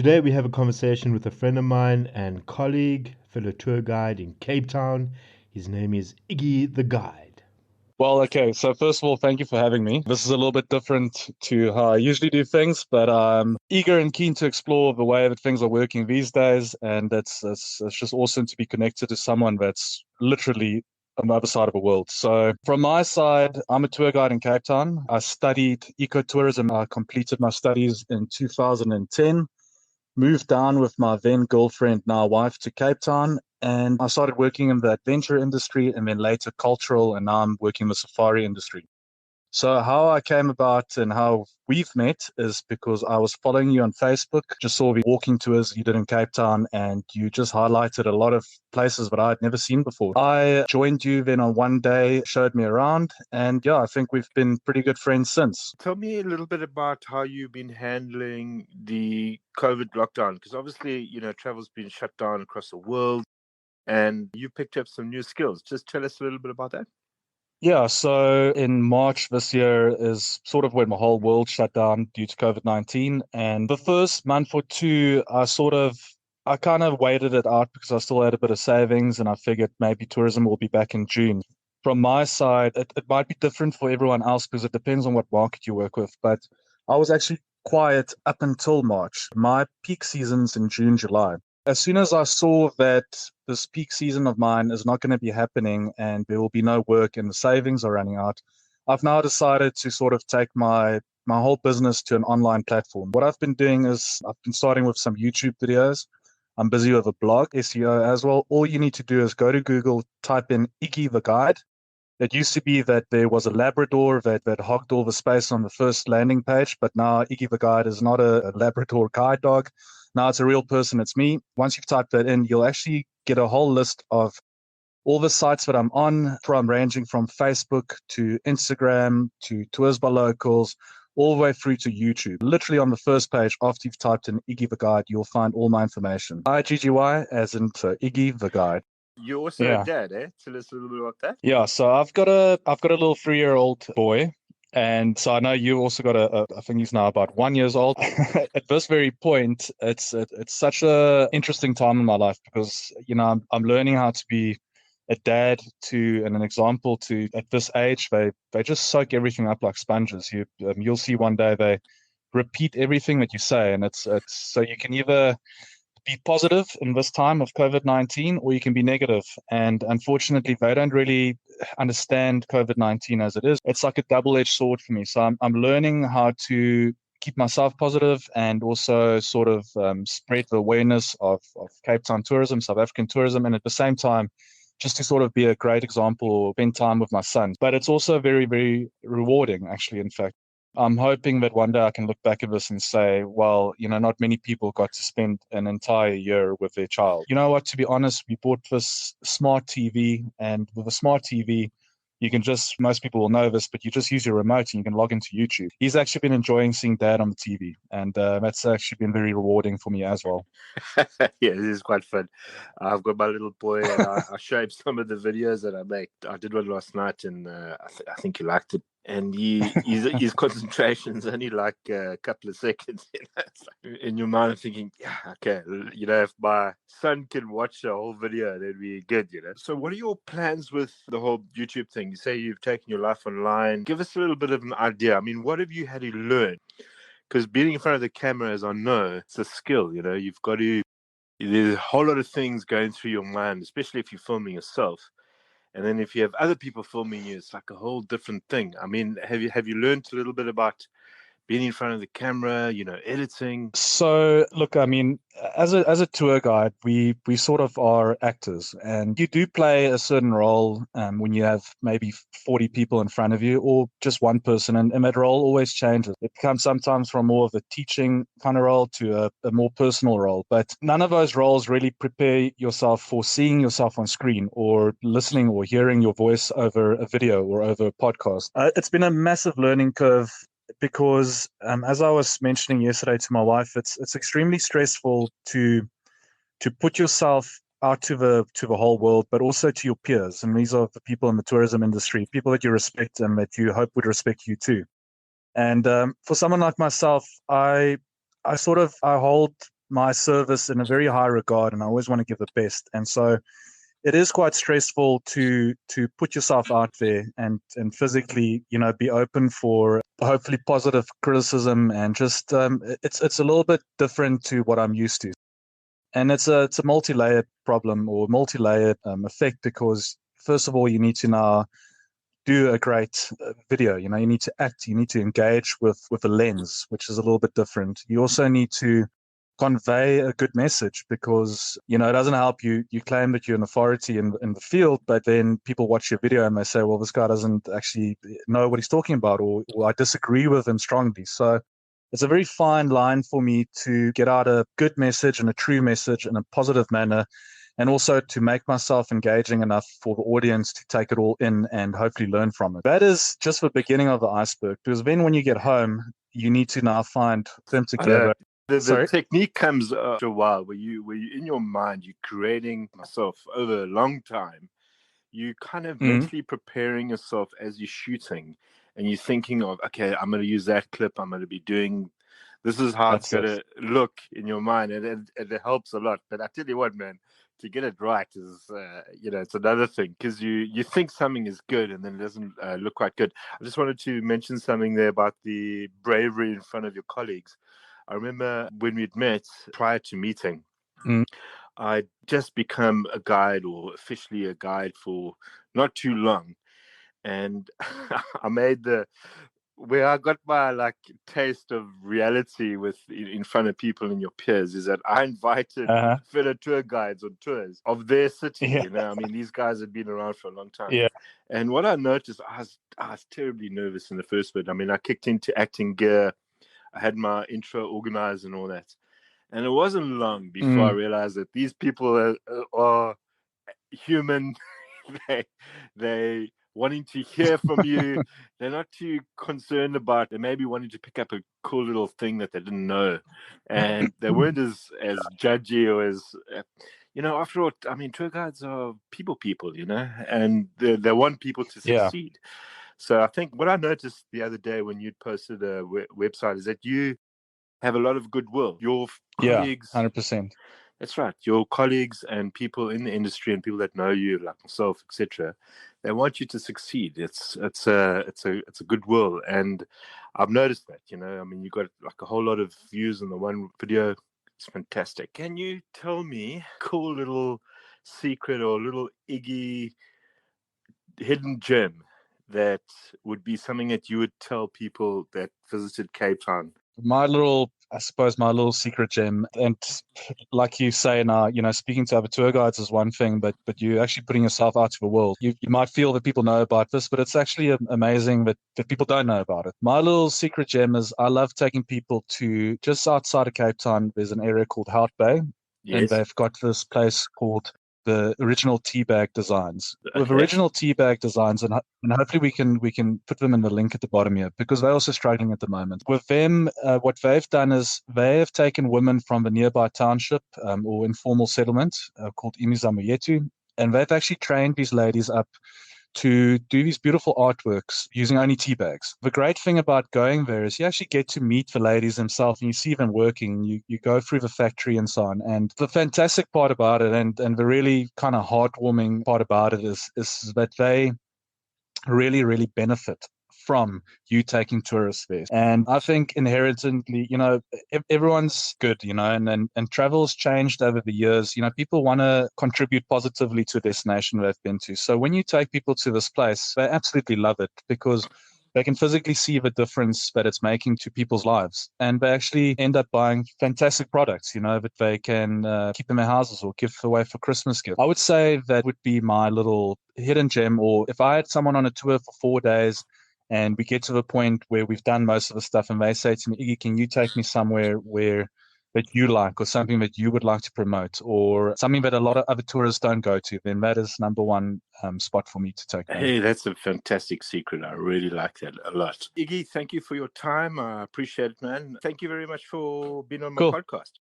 Today we have a conversation with a friend of mine and colleague, fellow tour guide in Cape Town. His name is Iggy the Guide. Well, okay. So first of all, thank you for having me. This is a little bit different to how I usually do things, but I'm eager and keen to explore the way that things are working these days. And it's just awesome to be connected to someone that's literally on the other side of the world. So from my side, I'm a tour guide in Cape Town. I studied ecotourism. I completed my studies in 2010, moved down with my then girlfriend, now wife, to Cape Town. And I started working in the adventure industry and then later cultural, and now I'm working in the safari industry. So how I came about and how we've met is because I was following you on Facebook, just saw the walking tours you did in Cape Town, and you just highlighted a lot of places that I'd never seen before. I joined you then on one day, showed me around, and yeah, I think we've been pretty good friends since. Tell me a little bit about how you've been handling the COVID lockdown, because obviously, travel's been shut down across the world and you picked up some new skills. Just tell us a little bit about that. Yeah, so in March this year is sort of when my whole world shut down due to COVID-19. And the first month or two, I kind of waited it out because I still had a bit of savings and I figured maybe tourism will be back in June. From my side, it might be different for everyone else because it depends on what market you work with. But I was actually quiet up until March. My peak season's in June, July. As soon as I saw that this peak season of mine is not going to be happening and there will be no work and the savings are running out, I've now decided to sort of take my whole business to an online platform. What I've been doing is I've been starting with some YouTube videos. I'm busy with a blog, SEO as well. All you need to do is go to Google, type in Iggy the Guide. It used to be that there was a Labrador that hogged all the space on the first landing page, but now Iggy the Guide is not a Labrador guide dog. Now it's a real person. It's me. Once you've typed that in, you'll actually get a whole list of all the sites that I'm on, from ranging from Facebook to Instagram to Tours by Locals, all the way through to YouTube. Literally on the first page, after you've typed in Iggy the Guide, you'll find all my information. IGGY, as in so Iggy the Guide. You're also a Yeah. dad, eh? Tell us a little bit about that. Yeah, so I've got a little 3-year-old boy, and so I know you also got I think he's now about 1 years old. At this very point, it's such a interesting time in my life because I'm learning how to be a dad to and an example to at this age. They just soak everything up like sponges. You'll see one day they repeat everything that you say, and it's so you can either be positive in this time of COVID-19, or you can be negative. And unfortunately, they don't really understand COVID-19 as it is. It's like a double-edged sword for me. So I'm learning how to keep myself positive and also sort of spread the awareness of Cape Town tourism, South African tourism, and at the same time, just to sort of be a great example, spend time with my son. But it's also very, very rewarding, actually, in fact. I'm hoping that one day I can look back at this and say, well, not many people got to spend an entire year with their child. You know what? To be honest, we bought this smart TV, and with a smart TV, you can most people will know this, but you just use your remote and you can log into YouTube. He's actually been enjoying seeing dad on the TV, and that's actually been very rewarding for me as well. Yeah, it is quite fun. I've got my little boy, and I show him some of the videos that I make. I did one last night, and I think he liked it. And his concentration's only like a couple of seconds. It's like in your mind, thinking, yeah, okay, if my son can watch the whole video, that'd be good. So, what are your plans with the whole YouTube thing? You say you've taken your life online. Give us a little bit of an idea. I mean, what have you had to learn? Because being in front of the camera, as I know, it's a skill. You've got to. There's a whole lot of things going through your mind, especially if you're filming yourself. And then if you have other people filming you, it's like a whole different thing. I mean, have you learned a little bit about being in front of the camera, editing? So, look, I mean, as a tour guide, we sort of are actors, and you do play a certain role when you have maybe 40 people in front of you, or just one person, and that role always changes. It comes sometimes from more of a teaching kind of role to a more personal role, but none of those roles really prepare yourself for seeing yourself on screen or listening or hearing your voice over a video or over a podcast. It's been a massive learning curve because as I was mentioning yesterday to my wife, it's extremely stressful to put yourself out to the whole world, but also to your peers. And these are the people in the tourism industry, people that you respect and that you hope would respect you too. And for someone like myself, I hold my service in a very high regard, and I always want to give the best. And so it is quite stressful to put yourself out there and physically, be open for hopefully positive criticism, and just it's a little bit different to what I'm used to. And it's a multi-layered problem, or multi-layered effect, because first of all, you need to now do a great video. You need to act, you need to engage with a lens, which is a little bit different. You also need to convey a good message, because it doesn't help you claim that you're an authority in the field, but then people watch your video and they say, well, this guy doesn't actually know what he's talking about, or I disagree with him strongly. So it's a very fine line for me to get out a good message and a true message in a positive manner, and also to make myself engaging enough for the audience to take it all in and hopefully learn from it. That is just the beginning of the iceberg, because then when you get home, you need to now find them together. The technique comes after a while, where you in your mind, you're creating myself over a long time. You kind of mentally preparing yourself as you're shooting, and you're thinking of, okay, I'm going to use that clip. I'm going to be doing, this is how it's going to look in your mind. And it helps a lot. But I tell you what, man, to get it right is, it's another thing, because you think something is good and then it doesn't look quite good. I just wanted to mention something there about the bravery in front of your colleagues. I remember when we'd met prior to meeting, I'd just become a guide, or officially a guide, for not too long. And I made where I got my taste of reality in front of people and your peers, is that I invited fellow tour guides on tours of their city. Yeah. I mean, these guys had been around for a long time. Yeah. And what I noticed, I was terribly nervous in the first bit. I mean, I kicked into acting gear. I had my intro organized and all that. And it wasn't long before I realized that these people are human. they wanting to hear from you. They're not too concerned about, they maybe wanting to pick up a cool little thing that they didn't know. And they weren't as judgy, or as, after all, I mean, tour guides are people, and they want people to succeed. So I think what I noticed the other day when you'd posted a website is that you have a lot of goodwill. Your colleagues, 100%. That's right. Your colleagues and people in the industry and people that know you, like myself, etc., they want you to succeed. It's a goodwill, and I've noticed that. I mean, you got a whole lot of views on the one video. It's fantastic. Can you tell me a cool little secret or little Iggy hidden gem that would be something that you would tell people that visited Cape Town? My little secret gem, and like you say now, speaking to other tour guides is one thing, but you actually putting yourself out to the world. You might feel that people know about this, but it's actually amazing that people don't know about it. My little secret gem is I love taking people to just outside of Cape Town. There's an area called Hart Bay, and they've got this place called the original teabag designs. With original teabag designs, and hopefully we can put them in the link at the bottom here, because they're also struggling at the moment. With them, what they've done is they have taken women from the nearby township or informal settlement called Imizamuyetu, and they've actually trained these ladies up to do these beautiful artworks using only tea bags. The great thing about going there is you actually get to meet the ladies themselves, and you see them working. You go through the factory and so on. And the fantastic part about it, and the really kind of heartwarming part about it, is that they really, really benefit from you taking tourists there. And I think inherently, everyone's good, and travel's changed over the years. People want to contribute positively to a destination they've been to. So when you take people to this place, they absolutely love it, because they can physically see the difference that it's making to people's lives. And they actually end up buying fantastic products, that they can keep in their houses or give away for Christmas gifts. I would say that would be my little hidden gem. Or if I had someone on a tour for 4 days and we get to the point where we've done most of the stuff and they say to me, Iggy, can you take me somewhere that you like, or something that you would like to promote, or something that a lot of other tourists don't go to, then that is number one spot for me to take them. Hey, that's a fantastic secret. I really like that a lot. Iggy, thank you for your time. I appreciate it, man. Thank you very much for being on my podcast.